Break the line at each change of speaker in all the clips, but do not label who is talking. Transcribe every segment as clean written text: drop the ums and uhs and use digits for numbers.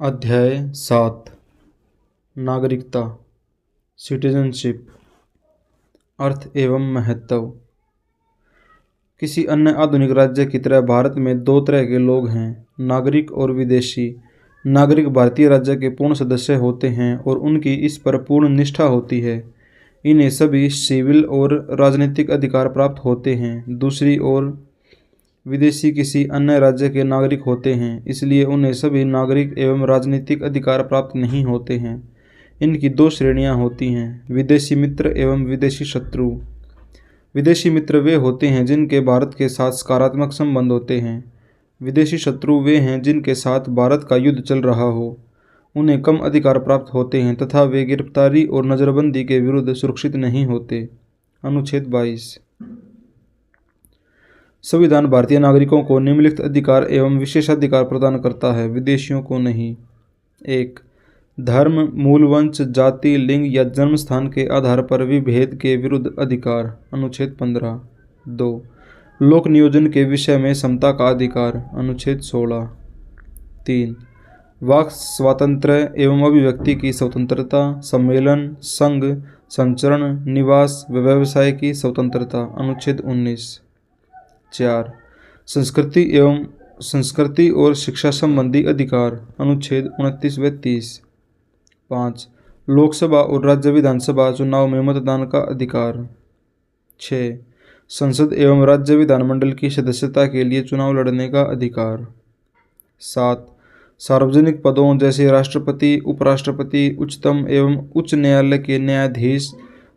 अध्याय 7 नागरिकता सिटीजनशिप अर्थ एवं महत्व। किसी अन्य आधुनिक राज्य की तरह भारत में दो तरह के लोग हैं, नागरिक और विदेशी। नागरिक भारतीय राज्य के पूर्ण सदस्य होते हैं और उनकी इस पर पूर्ण निष्ठा होती है। इन्हें सभी सिविल और राजनीतिक अधिकार प्राप्त होते हैं। दूसरी ओर विदेशी किसी अन्य राज्य के नागरिक होते हैं, इसलिए उन्हें सभी नागरिक एवं राजनीतिक अधिकार प्राप्त नहीं होते हैं। इनकी दो श्रेणियां होती हैं, विदेशी मित्र एवं विदेशी शत्रु। विदेशी मित्र वे होते हैं जिनके भारत के साथ सकारात्मक संबंध होते हैं। विदेशी शत्रु वे हैं जिनके साथ भारत का युद्ध चल रहा हो। उन्हें कम अधिकार प्राप्त होते हैं तथा वे गिरफ्तारी और नज़रबंदी के विरुद्ध सुरक्षित नहीं होते। अनुच्छेद 22। संविधान भारतीय नागरिकों को निम्नलिखित अधिकार एवं विशेषाधिकार प्रदान करता है, विदेशियों को नहीं। 1. धर्म, मूल वंश, जाति, लिंग या जन्म स्थान के आधार पर विभेद के विरुद्ध अधिकार, अनुच्छेद 15। 2. लोक नियोजन के विषय में समता का अधिकार, अनुच्छेद 16। 3. वाक स्वातंत्र्य एवं अभिव्यक्ति की स्वतंत्रता, सम्मेलन, संघ, संचरण, निवास व व्यवसाय की स्वतंत्रता, अनुच्छेद 19। 4. संस्कृति और शिक्षा संबंधी अधिकार, अनुच्छेद 29 व 30। 5. लोकसभा और राज्य विधानसभा चुनाव में मतदान का अधिकार। 6. संसद एवं राज्य विधानमंडल की सदस्यता के लिए चुनाव लड़ने का अधिकार। 7. सार्वजनिक पदों जैसे राष्ट्रपति, उपराष्ट्रपति, उच्चतम एवं उच्च न्यायालय के न्यायाधीश,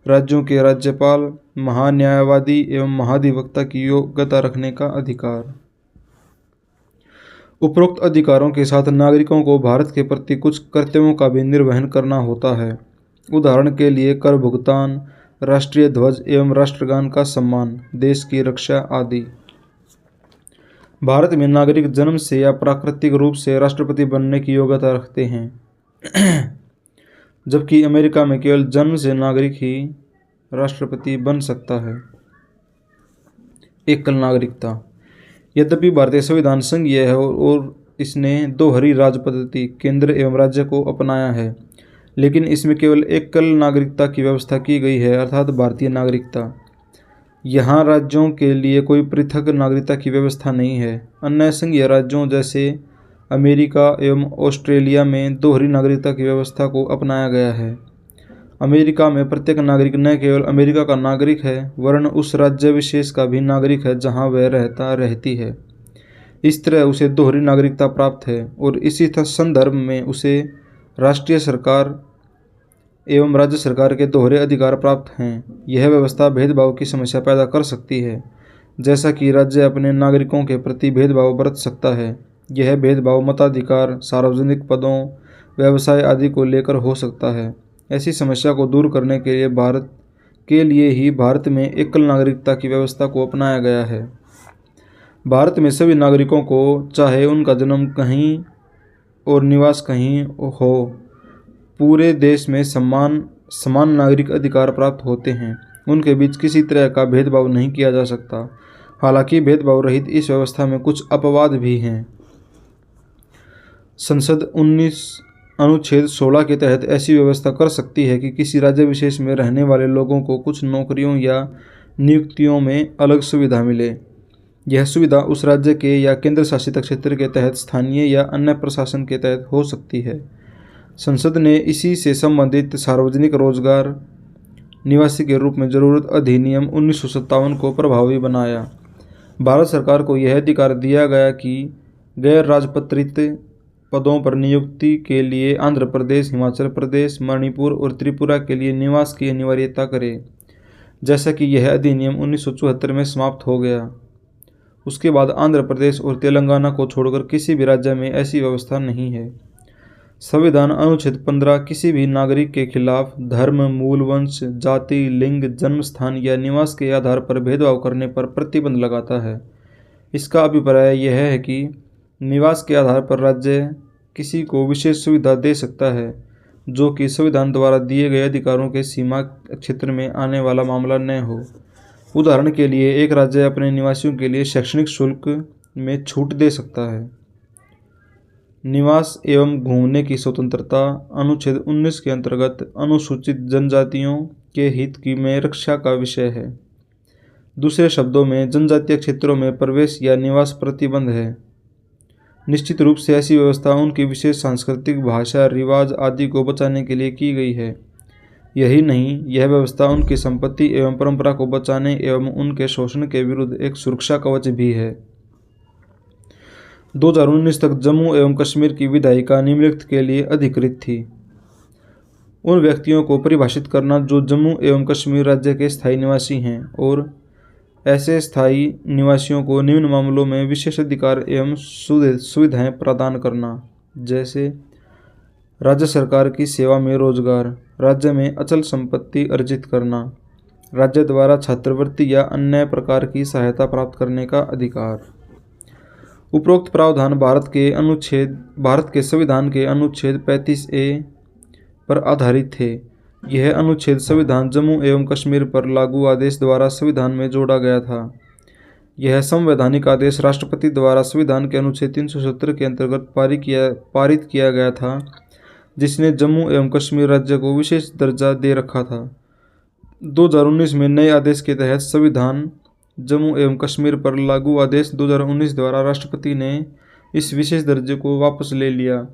राज्यों के राज्यपाल, महान्यायवादी एवं महाधिवक्ता की योग्यता रखने का अधिकार। उपरोक्त अधिकारों के साथ नागरिकों को भारत के प्रति कुछ कर्तव्यों का भी निर्वहन करना होता है। उदाहरण के लिए कर भुगतान, राष्ट्रीय ध्वज एवं राष्ट्रगान का सम्मान, देश की रक्षा आदि। भारत में नागरिक जन्म से या प्राकृतिक रूप से राष्ट्रपति बनने की योग्यता रखते हैं, जबकि अमेरिका में केवल जन्म से नागरिक ही राष्ट्रपति बन सकता है। एकल नागरिकता। यद्यपि भारतीय संविधान संघीय है और इसने दोहरी राज पद्धति केंद्र एवं राज्य को अपनाया है, लेकिन इसमें केवल एकल नागरिकता की व्यवस्था की गई है, अर्थात भारतीय नागरिकता। यहाँ राज्यों के लिए कोई पृथक नागरिकता की व्यवस्था नहीं है। अन्य संघीय राज्यों जैसे अमेरिका एवं ऑस्ट्रेलिया में दोहरी नागरिकता की व्यवस्था को अपनाया गया है। अमेरिका में प्रत्येक नागरिक न केवल अमेरिका का नागरिक है, वरन उस राज्य विशेष का भी नागरिक है जहां वह रहती है। इस तरह उसे दोहरी नागरिकता प्राप्त है और इसी संदर्भ में उसे राष्ट्रीय सरकार एवं राज्य सरकार के दोहरे अधिकार प्राप्त हैं। यह व्यवस्था भेदभाव की समस्या पैदा कर सकती है, जैसा कि राज्य अपने नागरिकों के प्रति भेदभाव बरत सकता है। यह भेदभाव मताधिकार, सार्वजनिक पदों, व्यवसाय आदि को लेकर हो सकता है। ऐसी समस्या को दूर करने के लिए ही भारत में एकल नागरिकता की व्यवस्था को अपनाया गया है। भारत में सभी नागरिकों को, चाहे उनका जन्म कहीं और निवास कहीं हो, पूरे देश में समान नागरिक अधिकार प्राप्त होते हैं। उनके बीच किसी तरह का भेदभाव नहीं किया जा सकता। हालांकि भेदभाव रहित इस व्यवस्था में कुछ अपवाद भी हैं। संसद अनुच्छेद 16 के तहत ऐसी व्यवस्था कर सकती है कि किसी राज्य विशेष में रहने वाले लोगों को कुछ नौकरियों या नियुक्तियों में अलग सुविधा मिले। यह सुविधा उस राज्य के या केंद्र शासित क्षेत्र के तहत स्थानीय या अन्य प्रशासन के तहत हो सकती है। संसद ने इसी से संबंधित सार्वजनिक रोजगार निवासी के रूप में जरूरत अधिनियम 1957 को प्रभावी बनाया। भारत सरकार को यह अधिकार दिया गया कि गैर राजपत्रित पदों पर नियुक्ति के लिए आंध्र प्रदेश, हिमाचल प्रदेश, मणिपुर और त्रिपुरा के लिए निवास की अनिवार्यता करे, जैसा कि यह अधिनियम 1974 में समाप्त हो गया। उसके बाद आंध्र प्रदेश और तेलंगाना को छोड़कर किसी भी राज्य में ऐसी व्यवस्था नहीं है। संविधान अनुच्छेद 15 किसी भी नागरिक के खिलाफ धर्म, मूल वंश, जाति, लिंग, जन्म स्थान या निवास के आधार पर भेदभाव करने पर प्रतिबंध लगाता है। इसका अभिप्राय यह है कि निवास के आधार पर राज्य किसी को विशेष सुविधा दे सकता है, जो कि संविधान द्वारा दिए गए अधिकारों के सीमा क्षेत्र में आने वाला मामला न हो। उदाहरण के लिए, एक राज्य अपने निवासियों के लिए शैक्षणिक शुल्क में छूट दे सकता है। निवास एवं घूमने की स्वतंत्रता अनुच्छेद 19 के अंतर्गत अनुसूचित जनजातियों के हित की में रक्षा का विषय है। दूसरे शब्दों में जनजातीय क्षेत्रों में प्रवेश या निवास प्रतिबंध है। निश्चित रूप से ऐसी व्यवस्था उनकी विशेष सांस्कृतिक भाषा रिवाज आदि को बचाने के लिए की गई है। यही नहीं, यह व्यवस्था उनकी संपत्ति एवं परंपरा को बचाने एवं उनके शोषण के विरुद्ध एक सुरक्षा कवच भी है। 2019 तक जम्मू एवं कश्मीर की विधायिका निम्नलिखित के लिए अधिकृत थी। उन व्यक्तियों को परिभाषित करना जो जम्मू एवं कश्मीर राज्य के स्थायी निवासी हैं और ऐसे स्थायी निवासियों को निम्न मामलों में विशेष अधिकार एवं सुविधाएं प्रदान करना, जैसे राज्य सरकार की सेवा में रोजगार, राज्य में अचल संपत्ति अर्जित करना, राज्य द्वारा छात्रवृत्ति या अन्य प्रकार की सहायता प्राप्त करने का अधिकार। उपरोक्त प्रावधान भारत के संविधान के अनुच्छेद 35A पर आधारित थे। यह अनुच्छेद संविधान जम्मू एवं कश्मीर पर लागू आदेश द्वारा संविधान में जोड़ा गया था। यह संवैधानिक आदेश राष्ट्रपति द्वारा संविधान के अनुच्छेद 370 के अंतर्गत पारित किया गया था, जिसने जम्मू एवं कश्मीर राज्य को विशेष दर्जा दे रखा था। 2019 में नए आदेश के तहत संविधान जम्मू एवं कश्मीर पर लागू आदेश 2019 द्वारा राष्ट्रपति ने इस विशेष दर्जे को वापस ले लिया।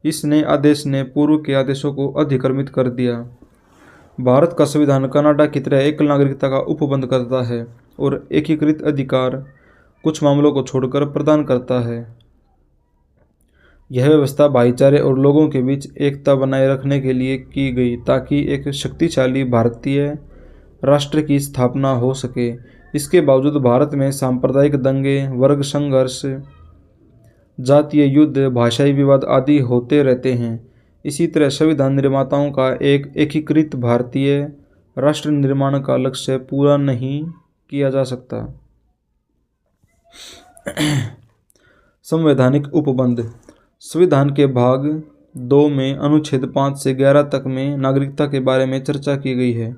इस नए आदेश ने पूर्व के आदेशों को अधिक्रमित कर दिया। भारत का संविधान कनाडा की तरह एकल नागरिकता का उपबंध करता है और एकीकृत अधिकार कुछ मामलों को छोड़कर प्रदान करता है। यह व्यवस्था भाईचारे और लोगों के बीच एकता बनाए रखने के लिए की गई ताकि एक शक्तिशाली भारतीय राष्ट्र की स्थापना हो सके। इसके बावजूद भारत में सांप्रदायिक दंगे, वर्ग संघर्ष, जातीय युद्ध, भाषाई विवाद आदि होते रहते हैं। इसी तरह संविधान निर्माताओं का एक एकीकृत भारतीय राष्ट्र निर्माण का लक्ष्य पूरा नहीं किया जा सकता। संवैधानिक उपबंध। संविधान के भाग 2 में अनुच्छेद 5 से 11 तक में नागरिकता के बारे में चर्चा की गई है।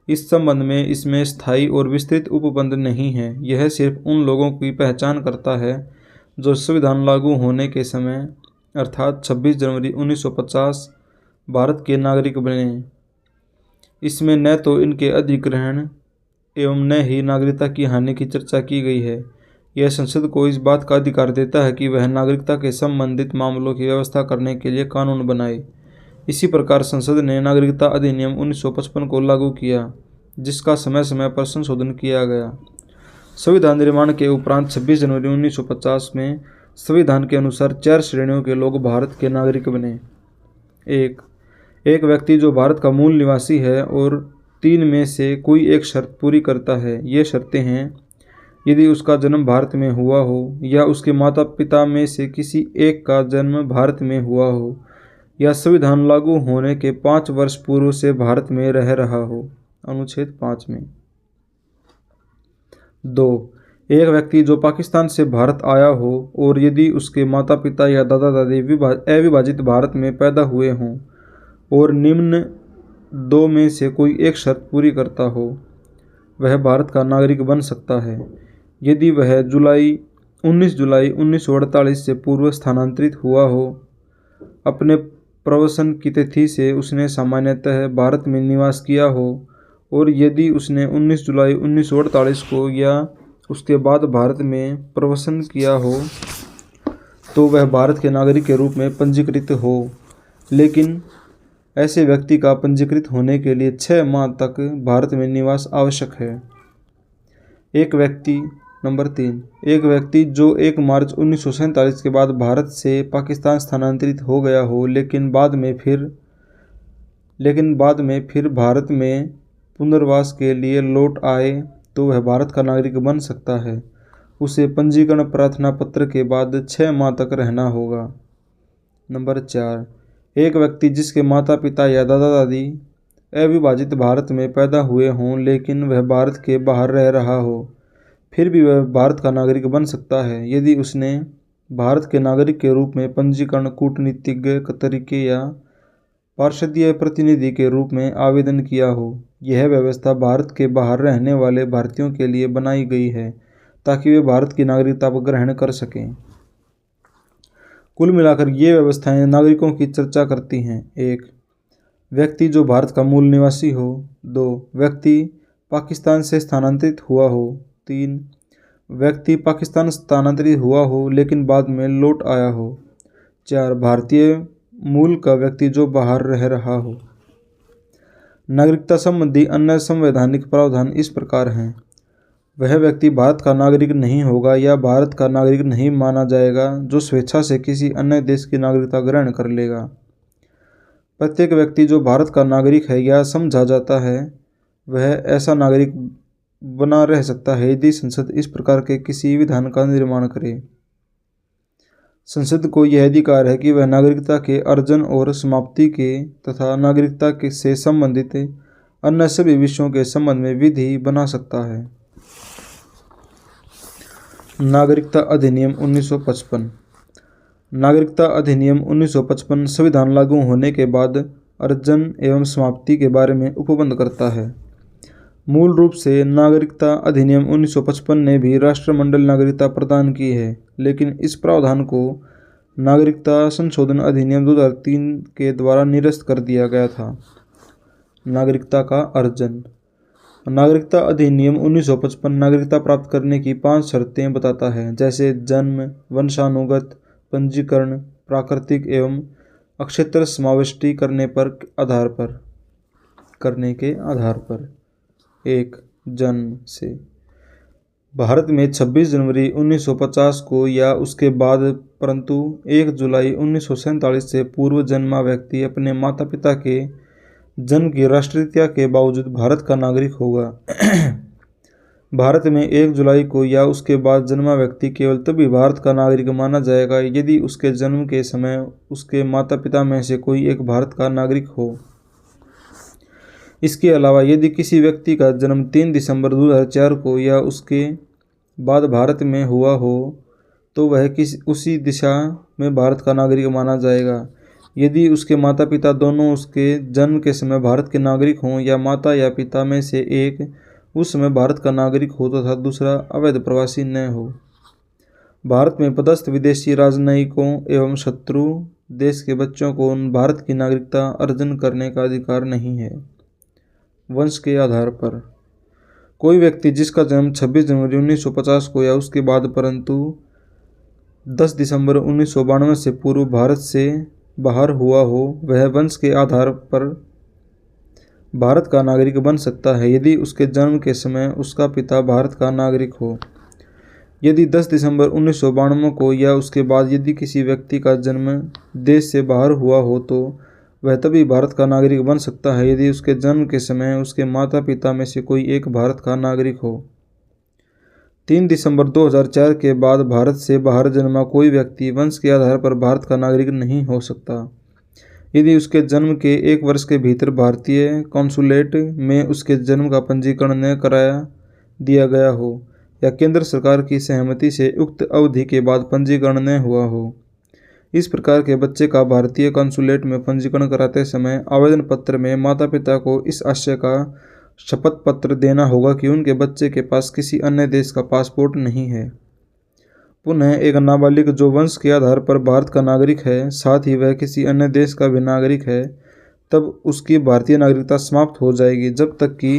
इस संबंध में इसमें स्थायी और विस्तृत उपबंध नहीं है। यह सिर्फ उन लोगों की पहचान करता है जो संविधान लागू होने के समय अर्थात 26 जनवरी 1950 भारत के नागरिक बने। इसमें न तो इनके अधिग्रहण एवं न ही नागरिकता की हानि की चर्चा की गई है। यह संसद को इस बात का अधिकार देता है कि वह नागरिकता के संबंधित मामलों की व्यवस्था करने के लिए कानून बनाए। इसी प्रकार संसद ने नागरिकता अधिनियम 1955 को लागू किया, जिसका समय समय पर संशोधन किया गया। संविधान निर्माण के उपरांत 26 जनवरी 1950 में संविधान के अनुसार 4 श्रेणियों के लोग भारत के नागरिक बने। एक व्यक्ति जो भारत का मूल निवासी है और 3 में से कोई एक शर्त पूरी करता है। ये शर्तें हैं: यदि उसका जन्म भारत में हुआ हो, या उसके माता पिता में से किसी एक का जन्म भारत में हुआ हो, या संविधान लागू होने के 5 वर्ष पूर्व से भारत में रह रहा हो, अनुच्छेद 5 में। 2. एक व्यक्ति जो पाकिस्तान से भारत आया हो और यदि उसके माता पिता या दादा दादी अविभाजित भारत में पैदा हुए हों और निम्न 2 में से कोई एक शर्त पूरी करता हो, वह भारत का नागरिक बन सकता है। यदि वह 19 जुलाई 1948 से पूर्व स्थानांतरित हुआ हो, अपने प्रवसन की तिथि से उसने सामान्यतः भारत में निवास किया हो, और यदि उसने 19 जुलाई 1948 को या उसके बाद भारत में प्रवसन किया हो, तो वह भारत के नागरिक के रूप में पंजीकृत हो। लेकिन ऐसे व्यक्ति का पंजीकृत होने के लिए 6 माह तक भारत में निवास आवश्यक है। नंबर 3, एक व्यक्ति जो 1 मार्च 1947 के बाद भारत से पाकिस्तान स्थानांतरित हो गया हो, लेकिन बाद में फिर भारत में पुनर्वास के लिए लौट आए, तो वह भारत का नागरिक बन सकता है। उसे पंजीकरण प्रार्थना पत्र के बाद 6 माह तक रहना होगा। नंबर 4, एक व्यक्ति जिसके माता पिता या दादा दादी अविभाजित भारत में पैदा हुए हों, लेकिन वह भारत के बाहर रह रहा हो, फिर भी वह भारत का नागरिक बन सकता है यदि उसने भारत के नागरिक के रूप में पंजीकरण कूटनीतिक तरीके या पार्षदीय प्रतिनिधि के रूप में आवेदन किया हो। यह व्यवस्था भारत के बाहर रहने वाले भारतीयों के लिए बनाई गई है ताकि वे भारत की नागरिकता को ग्रहण कर सकें। कुल मिलाकर ये व्यवस्थाएं नागरिकों की चर्चा करती हैं। 1. व्यक्ति जो भारत का मूल निवासी हो। 2. व्यक्ति पाकिस्तान से स्थानांतरित हुआ हो। 3. व्यक्ति पाकिस्तान स्थानांतरित हुआ हो लेकिन बाद में लौट आया हो। 4. भारतीय मूल का व्यक्ति जो बाहर रह रहा हो। नागरिकता संबंधी अन्य संवैधानिक प्रावधान इस प्रकार हैं। वह व्यक्ति भारत का नागरिक नहीं होगा या भारत का नागरिक नहीं माना जाएगा जो स्वेच्छा से किसी अन्य देश की नागरिकता ग्रहण कर लेगा। प्रत्येक व्यक्ति जो भारत का नागरिक है या समझा जाता है वह ऐसा नागरिक बना रह सकता है यदि संसद इस प्रकार के किसी विधान का निर्माण करे। संसद को यह अधिकार है कि वह नागरिकता के अर्जन और समाप्ति के तथा नागरिकता से संबंधित अन्य सभी विषयों के संबंध में विधि बना सकता है। नागरिकता अधिनियम 1955। नागरिकता अधिनियम 1955 संविधान लागू होने के बाद अर्जन एवं समाप्ति के बारे में उपबंध करता है। मूल रूप से नागरिकता अधिनियम 1955 ने भी राष्ट्रमंडल नागरिकता प्रदान की है, लेकिन इस प्रावधान को नागरिकता संशोधन अधिनियम 2003 के द्वारा निरस्त कर दिया गया था। नागरिकता का अर्जन। नागरिकता अधिनियम 1955 नागरिकता प्राप्त करने की 5 शर्तें बताता है, जैसे जन्म, वंशानुगत, पंजीकरण, प्राकृतिक एवं अक्षेत्र समाविष्टि करने के आधार पर। 1. जन्म से। भारत में 26 जनवरी 1950 को या उसके बाद परंतु 1 जुलाई 1947 से पूर्व जन्मा व्यक्ति अपने माता पिता के जन्म की राष्ट्रीयता के बावजूद भारत का नागरिक होगा। भारत में 1 जुलाई को या उसके बाद जन्मा व्यक्ति केवल तभी भारत का नागरिक माना जाएगा यदि उसके जन्म के समय उसके माता पिता में से कोई एक भारत का नागरिक हो। इसके अलावा यदि किसी व्यक्ति का जन्म 3 दिसंबर 2004 को या उसके बाद भारत में हुआ हो तो वह उसी दिशा में भारत का नागरिक माना जाएगा। यदि उसके माता पिता दोनों उसके जन्म के समय भारत के नागरिक हों या माता या पिता में से एक उस समय भारत का नागरिक हो तथा दूसरा अवैध प्रवासी न हो। भारत में पदस्थ विदेशी राजनयिकों एवं शत्रु देश के बच्चों को भारत की नागरिकता अर्जन करने का अधिकार नहीं है। वंश के आधार पर। कोई व्यक्ति जिसका जन्म 26 जनवरी 1950 को या उसके बाद परंतु 10 दिसंबर 1992 से पूर्व भारत से बाहर हुआ हो वह वंश के आधार पर भारत का नागरिक बन सकता है यदि उसके जन्म के समय उसका पिता भारत का नागरिक हो। यदि 10 दिसंबर 1992 को या उसके बाद यदि किसी व्यक्ति का जन्म देश से बाहर हुआ हो तो वह तभी भारत का नागरिक बन सकता है यदि उसके जन्म के समय उसके माता पिता में से कोई एक भारत का नागरिक हो। 3 दिसंबर 2004 के बाद भारत से बाहर जन्मा कोई व्यक्ति वंश के आधार पर भारत का नागरिक नहीं हो सकता यदि उसके जन्म के 1 वर्ष के भीतर भारतीय कॉन्सुलेट में उसके जन्म का पंजीकरण न कराया दिया गया हो या केंद्र सरकार की सहमति से उक्त अवधि के बाद पंजीकरण न हुआ हो। इस प्रकार के बच्चे का भारतीय कॉन्सुलेट में पंजीकरण कराते समय आवेदन पत्र में माता पिता को इस आशय का शपथ पत्र देना होगा कि उनके बच्चे के पास किसी अन्य देश का पासपोर्ट नहीं है। पुनः एक नाबालिग जो वंश के आधार पर भारत का नागरिक है साथ ही वह किसी अन्य देश का भी नागरिक है तब उसकी भारतीय नागरिकता समाप्त हो जाएगी जब तक कि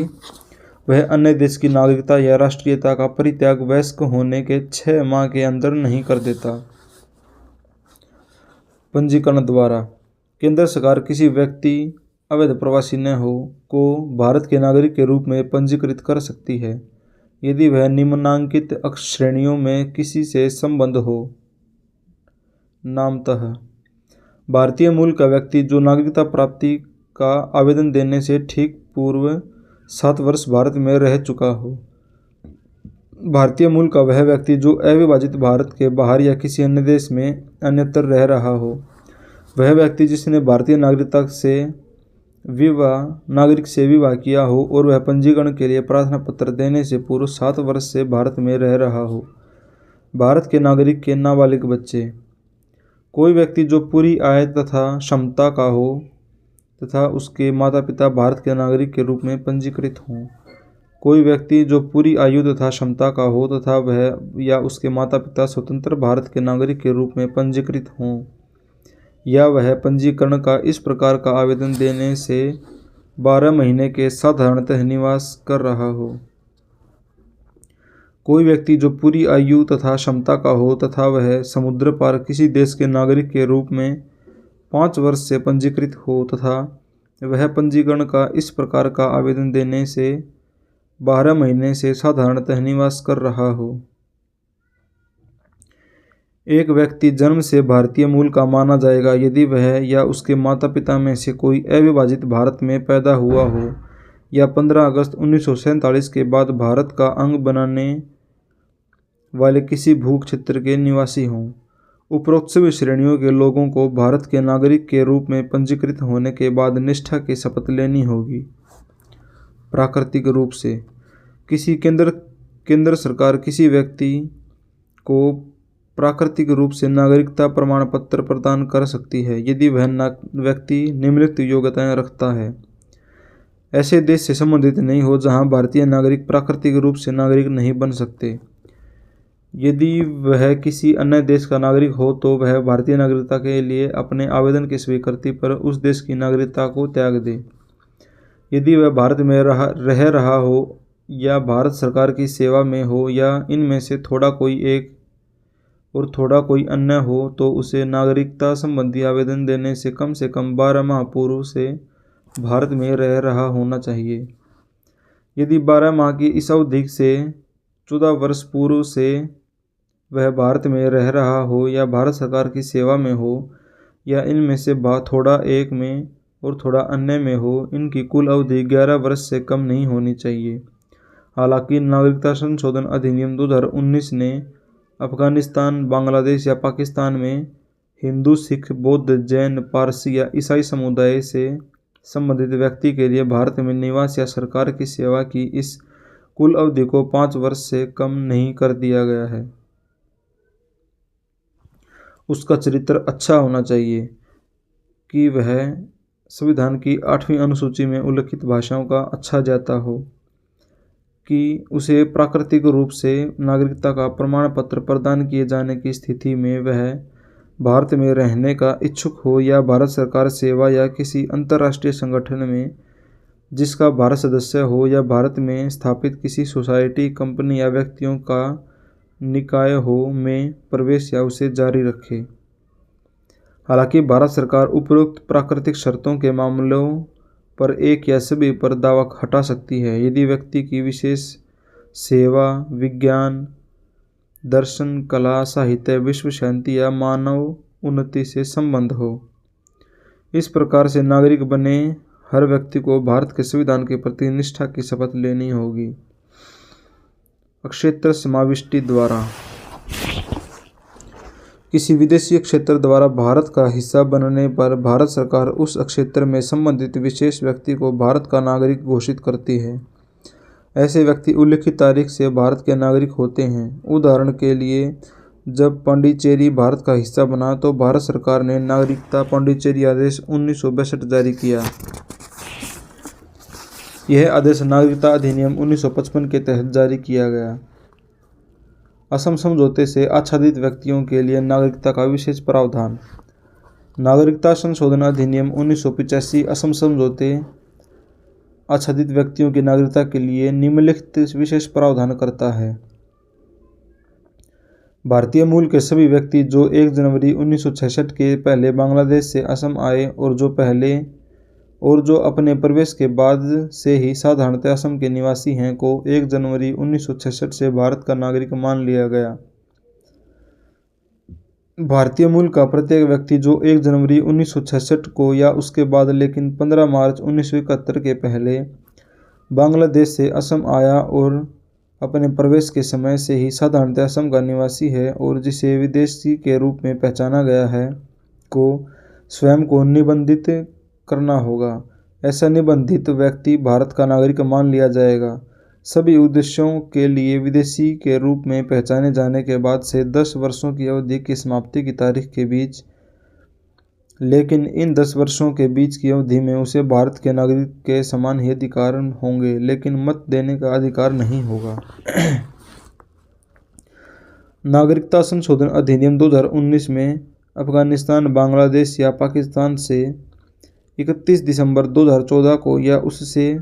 वह अन्य देश की नागरिकता या राष्ट्रीयता का परित्याग वयस्क होने के 6 माह के अंदर नहीं कर देता। पंजीकरण द्वारा। केंद्र सरकार किसी व्यक्ति अवैध प्रवासी न हो को भारत के नागरिक के रूप में पंजीकृत कर सकती है यदि वह निम्नांकित श्रेणियों में किसी से संबंध हो। नामतः भारतीय मूल का व्यक्ति जो नागरिकता प्राप्ति का आवेदन देने से ठीक पूर्व 7 वर्ष भारत में रह चुका हो। भारतीय मूल का वह व्यक्ति जो अविभाजित भारत के बाहर या किसी अन्य देश में अन्यत्र रह रहा हो। वह व्यक्ति जिसने भारतीय नागरिक से विवाह किया हो और वह पंजीकरण के लिए प्रार्थना पत्र देने से पूर्व 7 वर्ष से भारत में रह रहा हो। भारत के नागरिक के नाबालिग बच्चे। कोई व्यक्ति जो पूरी आय तथा क्षमता का हो तथा उसके माता पिता भारत के नागरिक के रूप में पंजीकृत हों। कोई व्यक्ति जो पूरी आयु तथा क्षमता का हो तथा वह या उसके माता पिता स्वतंत्र भारत के नागरिक के रूप में पंजीकृत हों या वह पंजीकरण का इस प्रकार का आवेदन देने से 12 महीने के साधारणतः निवास कर रहा हो। कोई व्यक्ति जो पूरी आयु तथा क्षमता का हो तथा वह समुद्र पार किसी देश के नागरिक के रूप में 5 वर्ष से पंजीकृत हो तथा वह पंजीकरण का इस प्रकार का आवेदन देने से 12 महीने से साधारणतः निवास कर रहा हो। एक व्यक्ति जन्म से भारतीय मूल का माना जाएगा यदि वह या उसके माता पिता में से कोई अविभाजित भारत में पैदा हुआ हो या 15 अगस्त 1947 के बाद भारत का अंग बनाने वाले किसी भू क्षेत्र के निवासी हों। उपरोक्त सभी श्रेणियों के लोगों को भारत के नागरिक के रूप में पंजीकृत होने के बाद निष्ठा की शपथ लेनी होगी। प्राकृतिक रूप से किसी केंद्र सरकार किसी व्यक्ति को प्राकृतिक रूप से नागरिकता प्रमाण पत्र प्रदान कर सकती है यदि वह व्यक्ति निम्नलिखित योग्यताएं रखता है। ऐसे देश से संबंधित नहीं हो जहां भारतीय नागरिक प्राकृतिक रूप से नागरिक नहीं बन सकते। यदि वह किसी अन्य देश का नागरिक हो तो वह भारतीय नागरिकता के लिए अपने आवेदन की स्वीकृति पर उस देश की नागरिकता को त्याग दे। यदि वह भारत में रह रहा हो या भारत सरकार की सेवा में हो या इनमें से थोड़ा कोई एक और थोड़ा कोई अन्य हो तो उसे नागरिकता संबंधी आवेदन देने से कम 12 माह पूर्व से भारत में रह रहा होना चाहिए। यदि 12 माह की इस अवधि से 14 वर्ष पूर्व से वह भारत में रह रहा हो या भारत सरकार की सेवा में हो या इनमें से थोड़ा एक में और थोड़ा अन्य में हो, इनकी कुल अवधि 11 वर्ष से कम नहीं होनी चाहिए। हालांकि नागरिकता संशोधन अधिनियम 2019 ने अफगानिस्तान, बांग्लादेश या पाकिस्तान में हिंदू, सिख, बौद्ध, जैन, पारसी या ईसाई समुदाय से संबंधित व्यक्ति के लिए भारत में निवास या सरकार की सेवा की इस कुल अवधि को 5 वर्ष से कम नहीं कर दिया गया है। उसका चरित्र अच्छा होना चाहिए कि वह संविधान की 8वीं अनुसूची में उल्लिखित भाषाओं का अच्छा ज्ञाता हो, कि उसे प्राकृतिक रूप से नागरिकता का प्रमाण पत्र प्रदान किए जाने की स्थिति में वह भारत में रहने का इच्छुक हो या भारत सरकार सेवा या किसी अंतर्राष्ट्रीय संगठन में जिसका भारत सदस्य हो या भारत में स्थापित किसी सोसाइटी, कंपनी या व्यक्तियों का निकाय हो में प्रवेश या उसे जारी रखे। हालांकि भारत सरकार उपरोक्त प्राकृतिक शर्तों के मामलों पर एक या सभी पर दावा हटा सकती है यदि व्यक्ति की विशेष सेवा, विज्ञान, दर्शन, कला, साहित्य, विश्व शांति या मानव उन्नति से संबंध हो। इस प्रकार से नागरिक बने हर व्यक्ति को भारत के संविधान के प्रति निष्ठा की शपथ लेनी होगी। क्षेत्र समाविष्टि द्वारा किसी विदेशी क्षेत्र द्वारा भारत का हिस्सा बनने पर भारत सरकार उस क्षेत्र में संबंधित विशेष व्यक्ति को भारत का नागरिक घोषित करती है। ऐसे व्यक्ति उल्लिखित तारीख से भारत के नागरिक होते हैं। उदाहरण के लिए, जब पांडिचेरी भारत का हिस्सा बना तो भारत सरकार ने नागरिकता पांडिचेरी आदेश 1962 जारी किया। यह आदेश नागरिकता अधिनियम 1955 के तहत जारी किया गया। असम समझौते से आच्छादित व्यक्तियों के लिए नागरिकता का विशेष प्रावधान। नागरिकता संशोधन अधिनियम 1985 असम समझौते आच्छादित व्यक्तियों की नागरिकता के लिए निम्नलिखित विशेष प्रावधान करता है। भारतीय मूल के सभी व्यक्ति जो 1 जनवरी 1966 के पहले बांग्लादेश से असम आए और जो अपने प्रवेश के बाद से ही साधारणतः असम के निवासी हैं को 1 जनवरी 1966 से भारत का नागरिक मान लिया गया। भारतीय मूल का प्रत्येक व्यक्ति जो 1 जनवरी 1966 को या उसके बाद लेकिन 15 मार्च 1971 के पहले बांग्लादेश से असम आया और अपने प्रवेश के समय से ही साधारणतः असम का निवासी है और जिसे विदेशी के रूप में पहचाना गया है को स्वयं को निबंधित करना होगा। ऐसा निबंधित व्यक्ति भारत का नागरिक मान लिया जाएगा। सभी उद्देश्यों के लिए विदेशी के रूप में पहचाने जाने के बाद से 10 वर्षों की अवधि की समाप्ति की तारीख के बीच लेकिन इन 10 वर्षों के बीच की अवधि में उसे भारत के नागरिक के समान ही अधिकार होंगे, लेकिन मत देने का अधिकार नहीं होगा। नागरिकता संशोधन अधिनियम 2019 में अफगानिस्तान, बांग्लादेश या पाकिस्तान से 31 दिसंबर 2014 को या उससे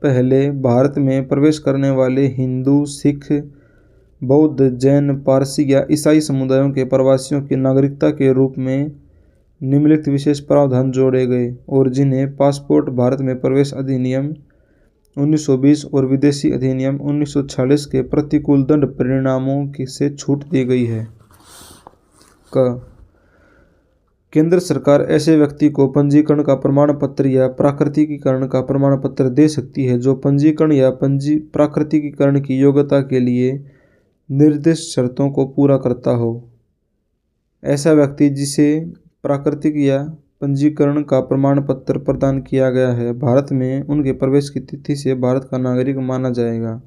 पहले भारत में प्रवेश करने वाले हिंदू, सिख, बौद्ध, जैन, पारसी या ईसाई समुदायों के प्रवासियों की नागरिकता के रूप में निम्नलिखित विशेष प्रावधान जोड़े गए और जिन्हें पासपोर्ट भारत में प्रवेश अधिनियम 1920 और विदेशी अधिनियम 1946 के प्रतिकूल दंड परिणामों से छूट दी गई है। केंद्र सरकार ऐसे व्यक्ति को पंजीकरण का प्रमाण पत्र या प्राकृतिकीकरण का प्रमाण पत्र दे सकती है जो पंजीकरण या प्राकृतिकीकरण की योग्यता के लिए निर्दिष्ट शर्तों को पूरा करता हो। ऐसा व्यक्ति जिसे प्राकृतिक या पंजीकरण का प्रमाण पत्र प्रदान किया गया है, भारत में उनके प्रवेश की तिथि से भारत का नागरिक माना जाएगा।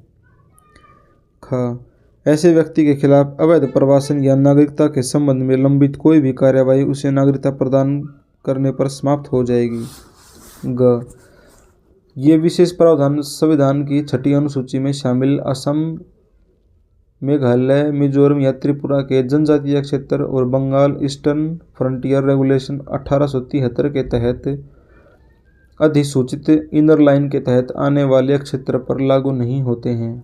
ऐसे व्यक्ति के खिलाफ अवैध प्रवासन या नागरिकता के संबंध में लंबित कोई भी कार्यवाही उसे नागरिकता प्रदान करने पर समाप्त हो जाएगी। ये विशेष प्रावधान संविधान की 6ठी अनुसूची में शामिल असम, मेघालय, मिजोरम या त्रिपुरा के जनजातीय क्षेत्र और बंगाल ईस्टर्न फ्रंटियर रेगुलेशन 1873 के तहत अधिसूचित इनर लाइन के तहत आने वाले क्षेत्र पर लागू नहीं होते हैं।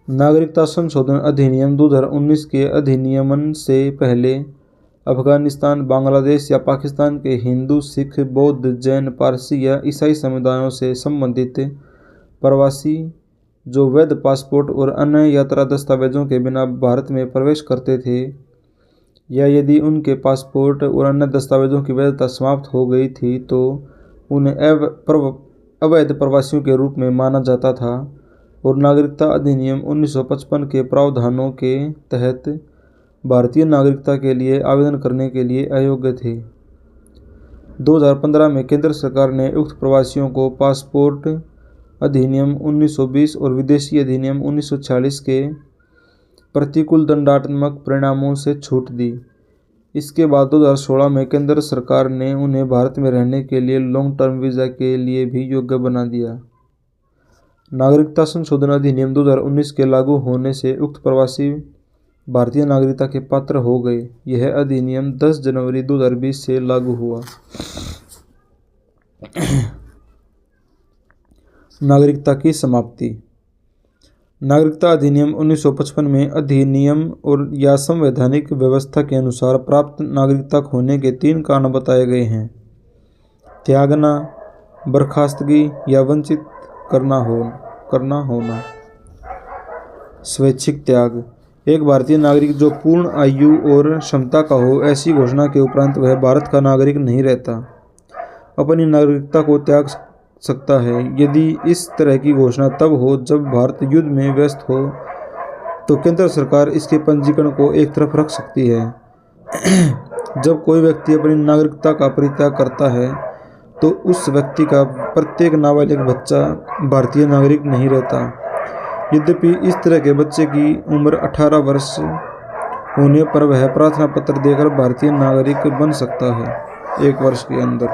नागरिकता संशोधन अधिनियम 2019 के अधिनियमन से पहले अफगानिस्तान, बांग्लादेश या पाकिस्तान के हिंदू, सिख, बौद्ध, जैन, पारसी या ईसाई समुदायों से संबंधित प्रवासी जो वैध पासपोर्ट और अन्य यात्रा दस्तावेजों के बिना भारत में प्रवेश करते थे, या यदि उनके पासपोर्ट और अन्य दस्तावेजों की वैधता समाप्त हो गई थी तो उन्हें अवैध प्रवासियों के रूप में माना जाता था और नागरिकता अधिनियम 1955 के प्रावधानों के तहत भारतीय नागरिकता के लिए आवेदन करने के लिए अयोग्य थे। 2015 में केंद्र सरकार ने उक्त प्रवासियों को पासपोर्ट अधिनियम 1920 और विदेशी अधिनियम 1946 के प्रतिकूल दंडात्मक परिणामों से छूट दी। इसके बाद 2016 में केंद्र सरकार ने उन्हें भारत में रहने के लिए लॉन्ग टर्म वीज़ा के लिए भी योग्य बना दिया। नागरिकता संशोधन अधिनियम 2019 के लागू होने से उक्त प्रवासी भारतीय नागरिकता के पात्र हो गए। यह अधिनियम 10 जनवरी 2020 से लागू हुआ। नागरिकता की समाप्ति। नागरिकता अधिनियम 1955 में अधिनियम और या संवैधानिक व्यवस्था के अनुसार प्राप्त नागरिकता खोने के 3 कारण बताए गए हैं: त्यागना, बर्खास्तगी या वंचित करना होना। स्वैच्छिक त्याग। एक भारतीय नागरिक जो पूर्ण आयु और क्षमता का हो, ऐसी घोषणा के उपरांत वह भारत का नागरिक नहीं रहता, अपनी नागरिकता को त्याग सकता है। यदि इस तरह की घोषणा तब हो जब भारत युद्ध में व्यस्त हो तो केंद्र सरकार इसके पंजीकरण को एक तरफ रख सकती है। जब कोई व्यक्ति अपनी नागरिकता का परित्याग करता है तो उस व्यक्ति का प्रत्येक नाबालिग बच्चा भारतीय नागरिक नहीं रहता। यद्यपि इस तरह के बच्चे की उम्र 18 वर्ष होने पर वह प्रार्थना पत्र देकर भारतीय नागरिक बन सकता है 1 वर्ष के अंदर।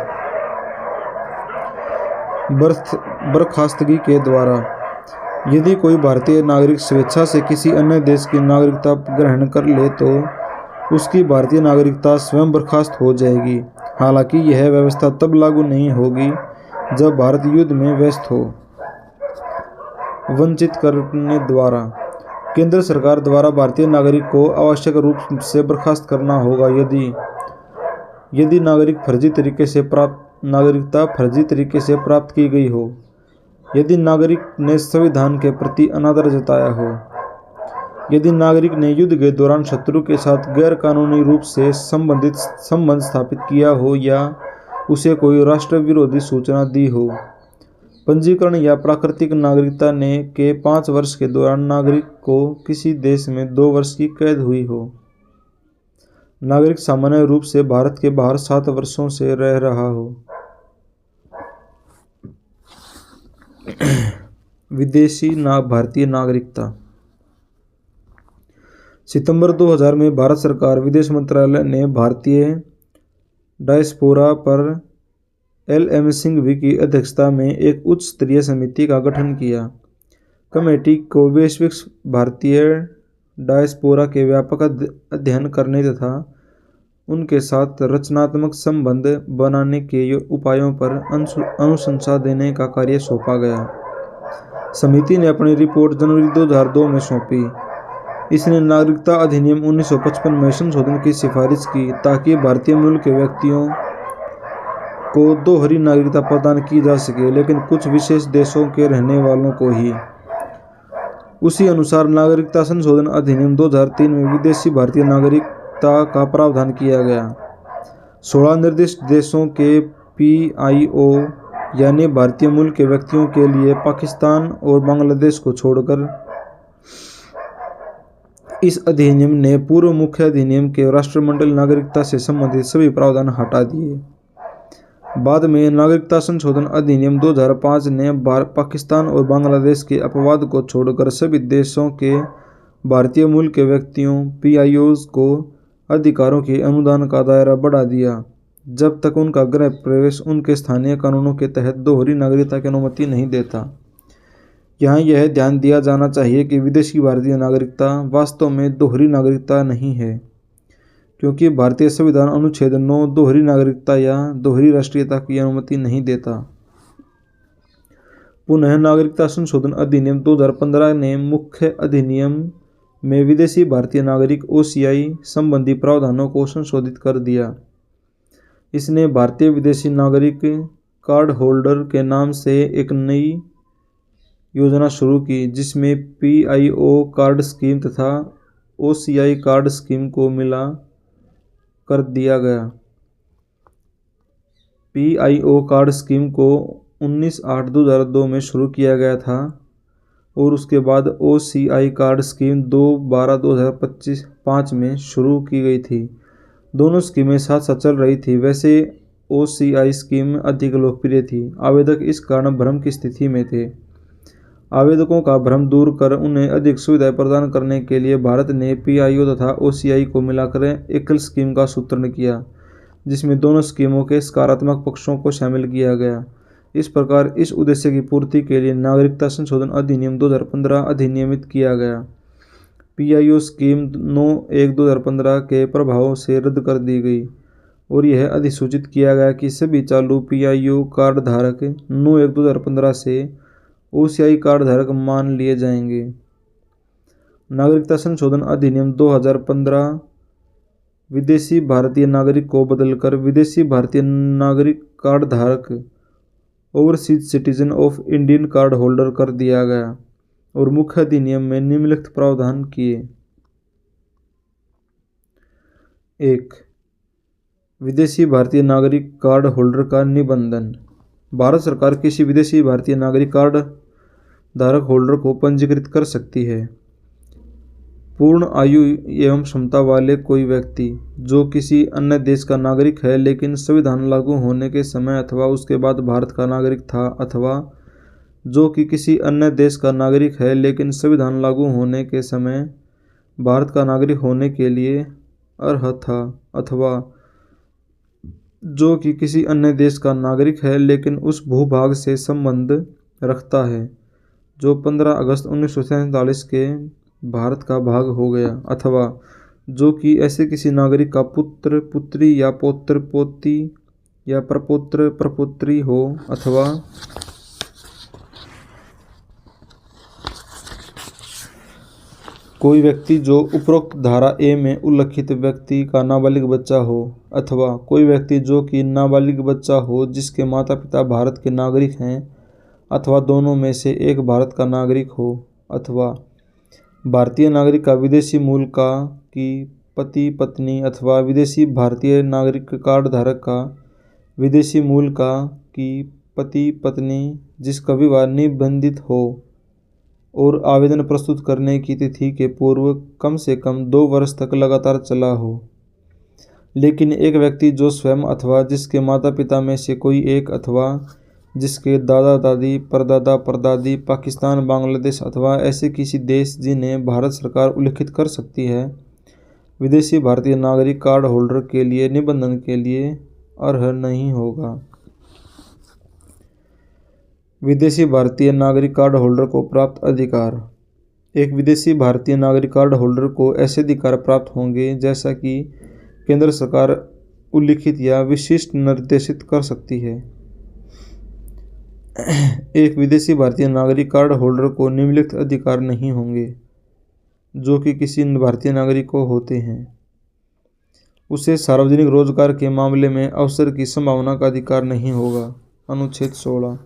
बर्खास्तगी के द्वारा। यदि कोई भारतीय नागरिक स्वेच्छा से किसी अन्य देश की नागरिकता ग्रहण कर ले तो उसकी भारतीय नागरिकता स्वयं बर्खास्त हो जाएगी। हालांकि यह व्यवस्था तब लागू नहीं होगी जब भारत युद्ध में व्यस्त हो। वंचित करने द्वारा। केंद्र सरकार द्वारा भारतीय नागरिक को आवश्यक रूप से बर्खास्त करना होगा यदि नागरिकता फर्जी तरीके से प्राप्त की गई हो, यदि नागरिक ने संविधान के प्रति अनादर जताया हो, यदि नागरिक ने युद्ध के दौरान शत्रु के साथ गैर कानूनी रूप से संबंध स्थापित किया हो या उसे कोई राष्ट्र विरोधी सूचना दी हो। पंजीकरण या प्राकृतिक नागरिकता के 5 वर्ष के दौरान नागरिक को किसी देश में 2 वर्ष की कैद हुई हो। नागरिक सामान्य रूप से भारत के बाहर 7 वर्षों से रह रहा हो। विदेशी भारतीय नागरिकता। सितंबर 2000 में भारत सरकार विदेश मंत्रालय ने भारतीय डायस्पोरा पर LM सिंघवी की अध्यक्षता में एक उच्च स्तरीय समिति का गठन किया। कमेटी को वैश्विक भारतीय डायस्पोरा के व्यापक अध्ययन करने तथा उनके साथ रचनात्मक संबंध बनाने के उपायों पर अनुशंसा देने का कार्य सौंपा गया। समिति ने अपनी रिपोर्ट जनवरी 2002 में सौंपी। इसने नागरिकता अधिनियम 1955 में संशोधन की सिफारिश की ताकि भारतीय मूल के व्यक्तियों को दोहरी नागरिकता प्रदान की जा सके, लेकिन कुछ विशेष देशों के रहने वालों को ही। उसी अनुसार नागरिकता संशोधन अधिनियम 2003 में विदेशी भारतीय नागरिकता का प्रावधान किया गया। 16 निर्दिष्ट देशों के PIO यानी भारतीय मूल के व्यक्तियों के लिए पाकिस्तान और बांग्लादेश को छोड़कर इस अधिनियम ने पूर्व मुख्य अधिनियम के राष्ट्रमंडल नागरिकता से संबंधित सभी प्रावधान हटा दिए। बाद में नागरिकता संशोधन अधिनियम 2005 ने पाकिस्तान और बांग्लादेश के अपवाद को छोड़कर सभी देशों के भारतीय मूल के व्यक्तियों PIOs को अधिकारों के अनुदान का दायरा बढ़ा दिया, जब तक उनका गृह प्रवेश उनके स्थानीय कानूनों के तहत दोहरी नागरिकता की अनुमति नहीं देता। यहाँ यह ध्यान दिया जाना चाहिए कि विदेशी भारतीय नागरिकता वास्तव में दोहरी नागरिकता नहीं है, क्योंकि भारतीय संविधान अनुच्छेद 9 दोहरी नागरिकता या दोहरी राष्ट्रीयता की अनुमति नहीं देता। पुनः नागरिकता संशोधन अधिनियम 2015 ने मुख्य अधिनियम में विदेशी भारतीय नागरिक OCI संबंधी प्रावधानों को संशोधित कर दिया। इसने भारतीय विदेशी नागरिक कार्ड होल्डर के नाम से एक नई योजना शुरू की, जिसमें PIO कार्ड स्कीम तथा OCI कार्ड स्कीम को मिला कर दिया गया। PIO कार्ड स्कीम को 19/8/2002 में शुरू किया गया था और उसके बाद OCI कार्ड स्कीम 2/12/2005 में शुरू की गई थी। दोनों स्कीमें साथ साथ चल रही थी। वैसे OCI स्कीम अधिक लोकप्रिय थी। आवेदक इस कारण भ्रम की स्थिति में थे। आवेदकों का भ्रम दूर कर उन्हें अधिक सुविधाएं प्रदान करने के लिए भारत ने PIO तथा OCI को मिलाकर एकल स्कीम का सूत्रण किया, जिसमें दोनों स्कीमों के सकारात्मक पक्षों को शामिल किया गया। इस प्रकार इस उद्देश्य की पूर्ति के लिए नागरिकता संशोधन अधिनियम 2015 अधिनियमित किया गया। PIO स्कीम 9/1/2015 के प्रभाव से रद्द कर दी गई और यह अधिसूचित किया गया कि सभी चालू PIO कार्ड धारक 9/1/2015 से OCI कार्ड धारक मान लिए जाएंगे। नागरिकता संशोधन अधिनियम 2015 विदेशी भारतीय नागरिक को बदलकर विदेशी भारतीय नागरिक कार्ड धारक overseas citizen of Indian card holder कर दिया गया और मुख्य अधिनियम में निम्नलिखित प्रावधान किए। 1. विदेशी भारतीय नागरिक कार्ड होल्डर का निबंधन। भारत सरकार किसी विदेशी भारतीय नागरिक कार्ड धारक होल्डर को पंजीकृत कर सकती है। पूर्ण आयु एवं क्षमता वाले कोई व्यक्ति जो किसी अन्य देश का नागरिक है लेकिन संविधान लागू होने के समय अथवा उसके बाद भारत का नागरिक था, अथवा जो कि किसी अन्य देश का नागरिक है लेकिन संविधान लागू होने के समय भारत का नागरिक होने के लिए अर्ह था, अथवा जो कि किसी अन्य देश का नागरिक है लेकिन उस भूभाग से संबंध रखता है जो 15 अगस्त 1947 के भारत का भाग हो गया, अथवा जो कि ऐसे किसी नागरिक का पुत्र पुत्री या पौत्र पोती या प्रपौत्र प्रपुत्री हो, अथवा कोई व्यक्ति जो उपरोक्त धारा A में उल्लिखित व्यक्ति का नाबालिग बच्चा हो, अथवा कोई व्यक्ति जो कि नाबालिग बच्चा हो जिसके माता पिता भारत के नागरिक हैं, अथवा दोनों में से एक भारत का नागरिक हो, अथवा भारतीय नागरिक का विदेशी मूल का की पति पत्नी, अथवा विदेशी भारतीय नागरिक कार्ड धारक का विदेशी मूल का की पति पत्नी जिसका विवाह निबंधित हो और आवेदन प्रस्तुत करने की तिथि के पूर्व कम से कम 2 वर्ष तक लगातार चला हो, लेकिन एक व्यक्ति जो स्वयं अथवा जिसके माता पिता में से कोई एक अथवा जिसके दादा दादी परदादा परदादी पाकिस्तान बांग्लादेश अथवा ऐसे किसी देश जिन्हें भारत सरकार उल्लिखित कर सकती है, विदेशी भारतीय नागरिक कार्ड होल्डर के लिए निबंधन के लिए अर्ह नहीं होगा। विदेशी भारतीय नागरिक कार्ड होल्डर को प्राप्त अधिकार। एक विदेशी भारतीय नागरिक कार्ड होल्डर को ऐसे अधिकार प्राप्त होंगे जैसा कि केंद्र सरकार उल्लिखित या विशिष्ट निर्देशित कर सकती है। एक विदेशी भारतीय नागरिक कार्ड होल्डर को निम्नलिखित अधिकार नहीं होंगे जो कि किसी भारतीय नागरिक को होते हैं। उसे सार्वजनिक रोजगार के मामले में अवसर की संभावना का अधिकार नहीं होगा। अनुच्छेद 16।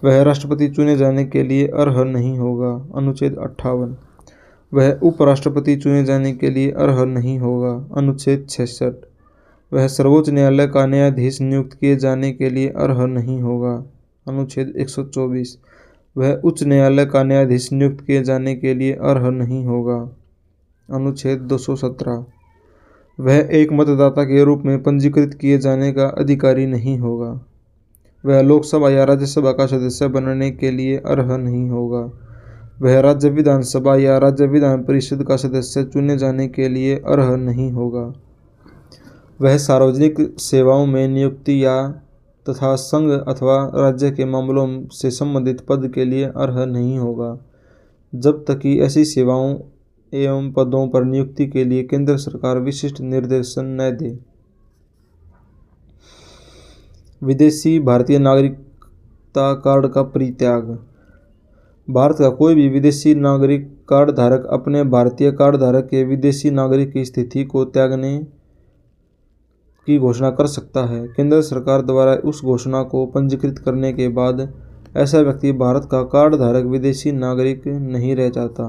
वह राष्ट्रपति चुने जाने के लिए अर्ह नहीं होगा। अनुच्छेद 58। वह उपराष्ट्रपति चुने जाने के लिए अर्ह नहीं होगा। अनुच्छेद 66। वह सर्वोच्च न्यायालय का न्यायाधीश नियुक्त किए जाने के लिए अर्ह नहीं होगा। अनुच्छेद 124। वह उच्च न्यायालय का न्यायाधीश नियुक्त किए जाने के लिए अर्ह नहीं होगा। अनुच्छेद 217। वह एक मतदाता के रूप में पंजीकृत किए जाने का अधिकारी नहीं होगा। वह लोकसभा या राज्यसभा का सदस्य बनने के लिए अर्ह नहीं होगा। वह राज्य विधानसभा या राज्य विधान परिषद का सदस्य चुने जाने के लिए अर्ह नहीं होगा। वह सार्वजनिक सेवाओं में नियुक्ति या तथा संघ अथवा राज्य के मामलों से संबंधित पद के लिए अर्ह नहीं होगा जब तक कि ऐसी सेवाओं एवं पदों पर नियुक्ति के लिए केंद्र सरकार विशिष्ट निर्देशन न दे। विदेशी भारतीय नागरिकता कार्ड का परित्याग। भारत का कोई भी विदेशी नागरिक कार्ड धारक अपने भारतीय कार्ड धारक के विदेशी नागरिक की स्थिति को त्यागने की घोषणा कर सकता है। केंद्र सरकार द्वारा उस घोषणा को पंजीकृत करने के बाद ऐसा व्यक्ति भारत का कार्ड धारक विदेशी नागरिक नहीं रह जाता।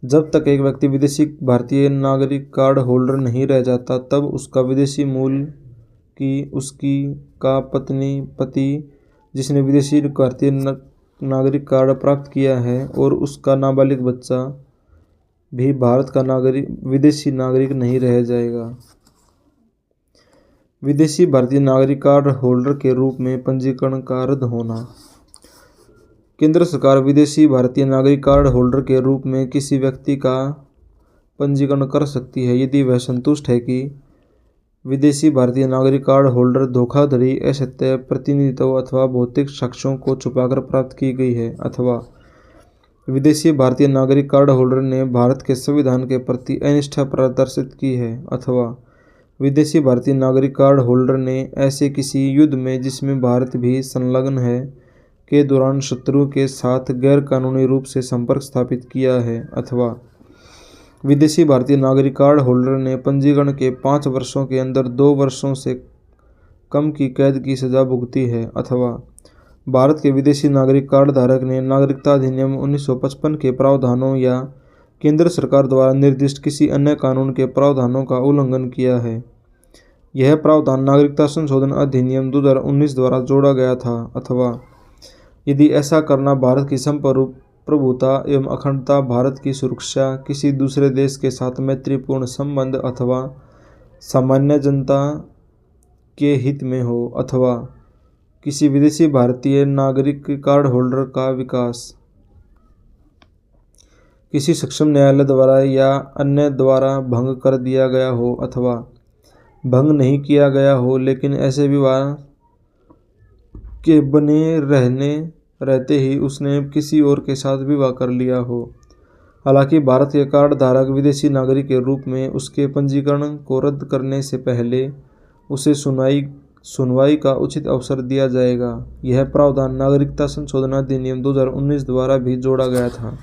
जब तक एक व्यक्ति विदेशी भारतीय नागरिक कार्ड होल्डर नहीं रह जाता तब उसका विदेशी मूल की उसकी का पत्नी पति जिसने विदेशी भारतीय नागरिक कार्ड प्राप्त किया है और उसका नाबालिग बच्चा भी भारत का विदेशी नागरिक नहीं रह जाएगा। विदेशी भारतीय नागरिक कार्ड होल्डर के रूप में पंजीकरण का रद्द होना। केंद्र सरकार विदेशी भारतीय नागरिक कार्ड होल्डर के रूप में किसी व्यक्ति का पंजीकरण कर सकती है यदि वह संतुष्ट है कि विदेशी भारतीय नागरिक कार्ड होल्डर धोखाधड़ी, असत्य प्रतिनिधित्व अथवा भौतिक साक्ष्यों को छुपाकर प्राप्त की गई है, अथवा विदेशी भारतीय नागरिक कार्ड होल्डर ने भारत के संविधान के प्रति अनिष्ठा प्रदर्शित की है, अथवा विदेशी भारतीय नागरिक कार्ड होल्डर ने ऐसे किसी युद्ध में जिसमें भारत भी संलग्न है के दौरान शत्रु के साथ गैर कानूनी रूप से संपर्क स्थापित किया है, अथवा विदेशी भारतीय नागरिक कार्ड होल्डर ने पंजीकरण के 5 वर्षों के अंदर 2 वर्षों से कम की कैद की सजा भुगती है, अथवा भारत के विदेशी नागरिक कार्ड धारक ने नागरिकता अधिनियम 1955 के प्रावधानों या केंद्र सरकार द्वारा निर्दिष्ट किसी अन्य कानून के प्रावधानों का उल्लंघन किया है। यह प्रावधान नागरिकता संशोधन अधिनियम 2019 द्वारा जोड़ा गया था, अथवा यदि ऐसा करना भारत की संप्रभुता एवं अखंडता, भारत की सुरक्षा, किसी दूसरे देश के साथ मैत्रीपूर्ण संबंध अथवा सामान्य जनता के हित में हो, अथवा किसी विदेशी भारतीय नागरिक कार्ड होल्डर का विकास किसी सक्षम न्यायालय द्वारा या अन्य द्वारा भंग कर दिया गया हो, अथवा भंग नहीं किया गया हो लेकिन ऐसे विवाह के बने रहते ही उसने किसी और के साथ विवाह कर लिया हो। हालांकि भारत के कार्ड धारक विदेशी नागरिक के रूप में उसके पंजीकरण को रद्द करने से पहले उसे सुनवाई का उचित अवसर दिया जाएगा। यह प्रावधान नागरिकता संशोधन अधिनियम 2019 द्वारा भी जोड़ा गया था।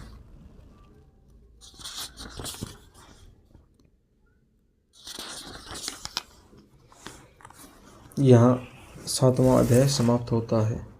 यहाँ 7वां अध्याय समाप्त होता है।